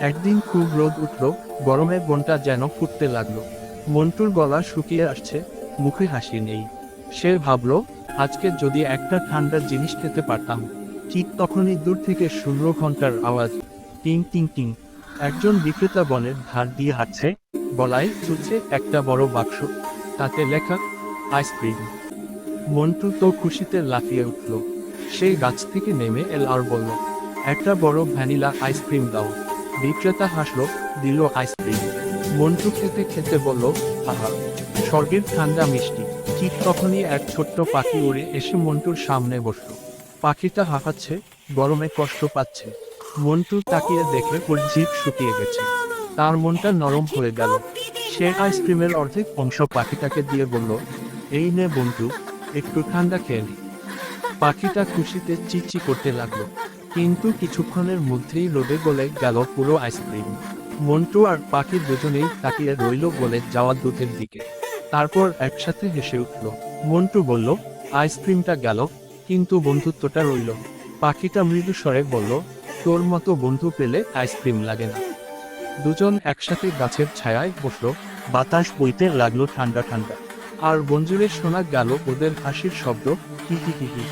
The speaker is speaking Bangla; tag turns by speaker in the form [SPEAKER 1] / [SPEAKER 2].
[SPEAKER 1] একদিন খুব রোদ উঠল, গরমে বনটা যেন ফুটতে লাগলো। মন্টুর গলা শুকিয়ে আসছে, মুখে হাসি নেই। সে ভাবল, আজকে যদি একটা ঠান্ডা জিনিস খেতে পারতাম। ঠিক তখনই দূর থেকে শুনল ঘন্টার আওয়াজ, টিং টিং টিং। একজন বিক্রেতা বনের ধার দিয়ে হাঁটছে, গলায় ঝুলছে একটা বড় বাক্স, তাতে লেখা আইসক্রিম। মন্টু তো খুশিতে লাফিয়ে উঠল। সেই গাছ থেকে নেমে এল আর বলল, একটা বড় ভ্যানিলা আইসক্রিম দাও। বিক্রেতা হাসলো, দিল আইসক্রিম। মন্টু খেতে খেতে বলল, আহা, স্বর্গের ঠান্ডা মিষ্টি। ঠিক তখনই এক ছোট্ট পাখি উড়ে এসে মন্টুর সামনে বসল। পাখিটা হাঁপাচ্ছে, গরমে কষ্ট পাচ্ছে। মন্টু তাকিয়ে দেখে ওর জিভ শুকিয়ে গেছে। তার মনটা নরম হয়ে গেল। সে আইসক্রিমের অর্ধেক অংশ পাখিটাকে দিয়ে বলল, এই নে বন্ধু, একটু ঠান্ডা খেয়ে নি। পাখিটা খুশিতে চিকচি করতে লাগলো, কিন্তু কিছুক্ষণের মধ্যেই রোদে গলে গেল পুরো আইসক্রিম। মন্টু আর পাখি দুজনেই তাকিয়ে রইল গলে যাওয়া দুধের দিকে। তারপর একসাথে হেসে উঠল। মন্টু বলল, আইসক্রিমটা গেল, কিন্তু বন্ধুত্বটা রইল। পাখিটা মৃদু স্বরে বলল, তোর মতো বন্ধু পেলে আইসক্রিম লাগে না। দুজন একসাথে গাছের ছায়ায় বসলো, বাতাস বইতে লাগলো ঠান্ডা ঠান্ডা। আর বনজুড়ে শোনা গেল ওদের হাসির শব্দ, হি হি হি হি।